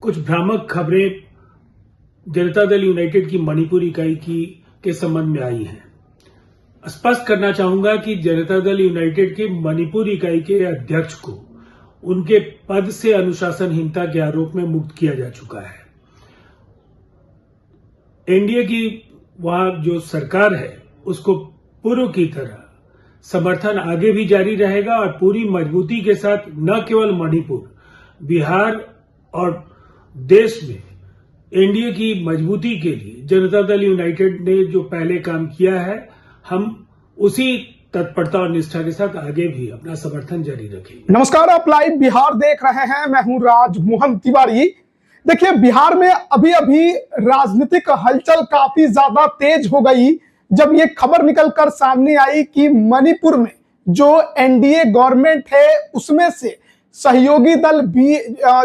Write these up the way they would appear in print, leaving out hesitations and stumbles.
कुछ भ्रामक खबरें जनता दल यूनाइटेड की मणिपुर इकाई के संबंध में आई हैं। स्पष्ट करना चाहूंगा कि जनता दल यूनाइटेड की मणिपुर इकाई के अध्यक्ष को उनके पद से अनुशासनहीनता के आरोप में मुक्त किया जा चुका है। एनडीए की वहां जो सरकार है उसको पूर्व की तरह समर्थन आगे भी जारी रहेगा और पूरी मजबूती के साथ न केवल मणिपुर, बिहार और देश में एनडीए की मजबूती के लिए जनता दल यूनाइटेड ने जो पहले काम किया है, हम उसी तत्परता और निष्ठा के साथ आगे भी अपना समर्थन जारी रखेंगे। नमस्कार, आप लाइव बिहार देख रहे हैं। मैं हूं राजमोहन तिवारी। देखिए, बिहार में अभी अभी राजनीतिक हलचल काफी ज्यादा तेज हो गई जब ये खबर निकलकर सामने आई कि मणिपुर में जो एनडीए गवर्नमेंट है उसमें से सहयोगी दल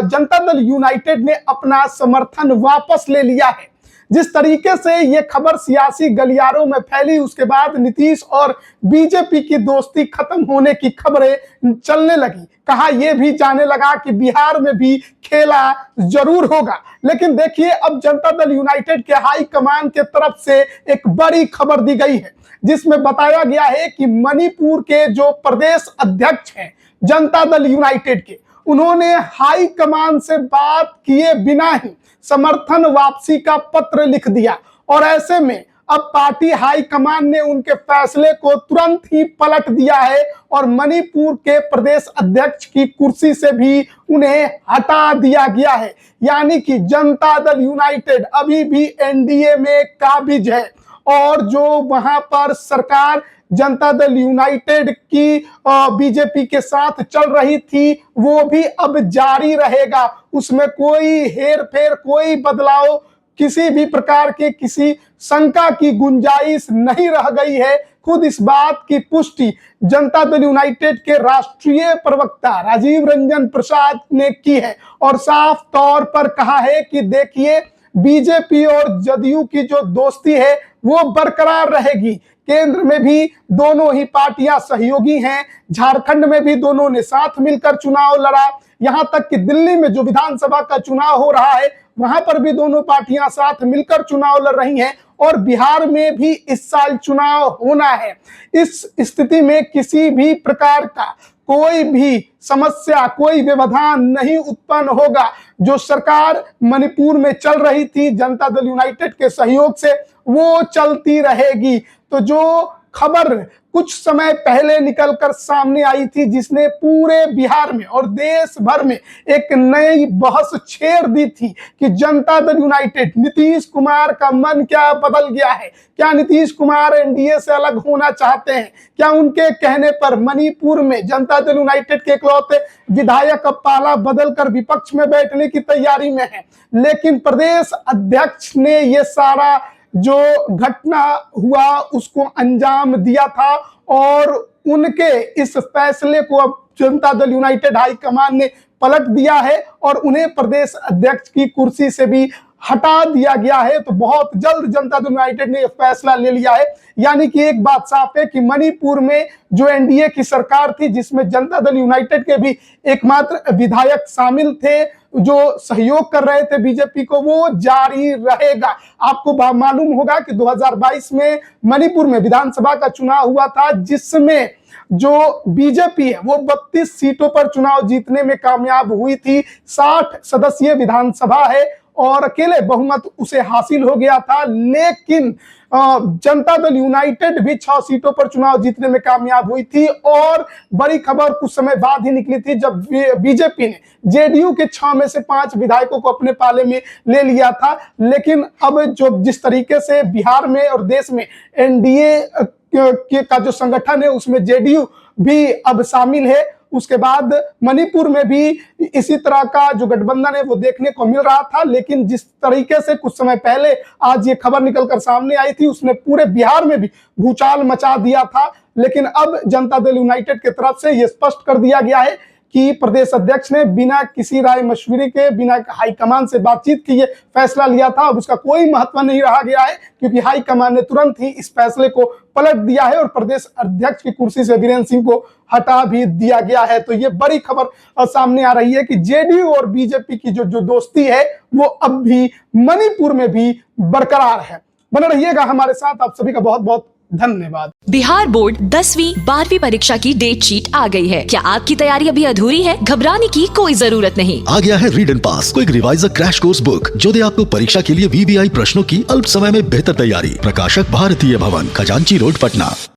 जनता दल यूनाइटेड ने अपना समर्थन वापस ले लिया है। जिस तरीके से ये खबर सियासी गलियारों में फैली, उसके बाद नीतीश और बीजेपी की दोस्ती खत्म होने की खबरें चलने लगी। कहा यह भी जाने लगा कि बिहार में भी खेला जरूर होगा। लेकिन देखिए, अब जनता दल यूनाइटेड के हाई कमान के तरफ से एक बड़ी खबर दी गई है जिसमें बताया गया है कि मणिपुर के जो प्रदेश अध्यक्ष हैं जनता दल यूनाइटेड के, उन्होंने हाई कमान से बात किए बिना ही समर्थन वापसी का पत्र लिख दिया और ऐसे में अब पार्टी हाई कमान ने उनके फैसले को तुरंत ही पलट दिया है और मणिपुर के प्रदेश अध्यक्ष की कुर्सी से भी उन्हें हटा दिया गया है। यानी कि जनता दल यूनाइटेड अभी भी एनडीए में काबिज है और जो वहां पर सरकार जनता दल यूनाइटेड की बीजेपी के साथ चल रही थी वो भी अब जारी रहेगा। उसमें कोई हेर फेर, कोई बदलाव, किसी भी प्रकार के किसी शंका की गुंजाइश नहीं रह गई है। खुद इस बात की पुष्टि जनता दल यूनाइटेड के राष्ट्रीय प्रवक्ता राजीव रंजन प्रसाद ने की है और साफ तौर पर कहा है कि देखिए, बीजेपी और जदयू की जो दोस्ती है वो बरकरार रहेगी। केंद्र में भी दोनों ही पार्टियां सहयोगी हैं, झारखंड में भी दोनों ने साथ मिलकर चुनाव लड़ा, यहां तक कि दिल्ली में जो विधानसभा का चुनाव हो रहा है वहां पर भी दोनों पार्टियां साथ मिलकर चुनाव लड़ रही हैं और बिहार में भी इस साल चुनाव होना है। इस स्थिति में किसी भी प्रकार का कोई भी समस्या, कोई व्यवधान नहीं उत्पन्न होगा। जो सरकार मणिपुर में चल रही थी जनता दल यूनाइटेड के सहयोग से, वो चलती रहेगी। तो जो खबर कुछ समय पहले निकलकर सामने आई थी जिसने पूरे बिहार में और देश भर में एक नई बहस छेड़ दी थी कि जनता दल यूनाइटेड, नीतीश कुमार का मन क्या बदल गया है? क्या नीतीश कुमार एनडीए से अलग होना चाहते हैं? क्या उनके कहने पर मणिपुर में जनता दल यूनाइटेड के इकलौते विधायक अब पाला बदलकर विपक्ष में बैठने की तैयारी में है? लेकिन प्रदेश अध्यक्ष ने ये सारा जो घटना हुआ उसको अंजाम दिया था और उनके इस फैसले को अब जनता दल यूनाइटेड हाईकमान ने पलट दिया है और उन्हें प्रदेश अध्यक्ष की कुर्सी से भी हटा दिया गया है। तो बहुत जल्द जनता दल यूनाइटेड ने यह फैसला ले लिया है। यानी कि एक बात साफ है कि मणिपुर में जो एनडीए की सरकार थी जिसमें जनता दल यूनाइटेड के भी एकमात्र विधायक शामिल थे जो सहयोग कर रहे थे बीजेपी को, वो जारी रहेगा। आपको मालूम होगा कि 2022 में मणिपुर में विधानसभा का चुनाव हुआ था जिसमें जो बीजेपी है वो 32 सीटों पर चुनाव जीतने में कामयाब हुई थी। 60 सदस्यीय विधानसभा है और अकेले बहुमत उसे हासिल हो गया था। लेकिन जनता दल यूनाइटेड भी 6 सीटों पर चुनाव जीतने में कामयाब हुई थी और बड़ी खबर कुछ समय बाद ही निकली थी जब बीजेपी ने जेडीयू के 6 में से 5 विधायकों को अपने पाले में ले लिया था। लेकिन अब जो जिस तरीके से बिहार में और देश में एनडीए का जो संगठन है उसमें जेडीयू भी अब शामिल है, उसके बाद मणिपुर में भी इसी तरह का जो गठबंधन है वो देखने को मिल रहा था। लेकिन जिस तरीके से कुछ समय पहले आज ये खबर निकलकर सामने आई थी उसने पूरे बिहार में भी भूचाल मचा दिया था। लेकिन अब जनता दल यूनाइटेड की तरफ से ये स्पष्ट कर दिया गया है कि प्रदेश अध्यक्ष ने बिना किसी राय मशविरे के, बिना हाईकमान से बातचीत किए फैसला लिया था। अब उसका कोई महत्व नहीं रहा गया है, क्योंकि हाईकमान ने तुरंत ही इस फैसले को पलट दिया है और प्रदेश अध्यक्ष की कुर्सी से वीरेंद्र सिंह को हटा भी दिया गया है। तो ये बड़ी खबर सामने आ रही है कि जेडीयू और बीजेपी की जो दोस्ती है वो अब भी मणिपुर में भी बरकरार है। बने रहिएगा हमारे साथ। आप सभी का बहुत बहुत धन्यवाद। बिहार बोर्ड 10वीं 12वीं परीक्षा की डेट शीट आ गई है। क्या आपकी तैयारी अभी अधूरी है? घबराने की कोई जरूरत नहीं। आ गया है read and pass quick reviser crash course book, जो दे आपको परीक्षा के लिए वीवीआई प्रश्नों की अल्प समय में बेहतर तैयारी। प्रकाशक भारतीय भवन, खजांची रोड, पटना।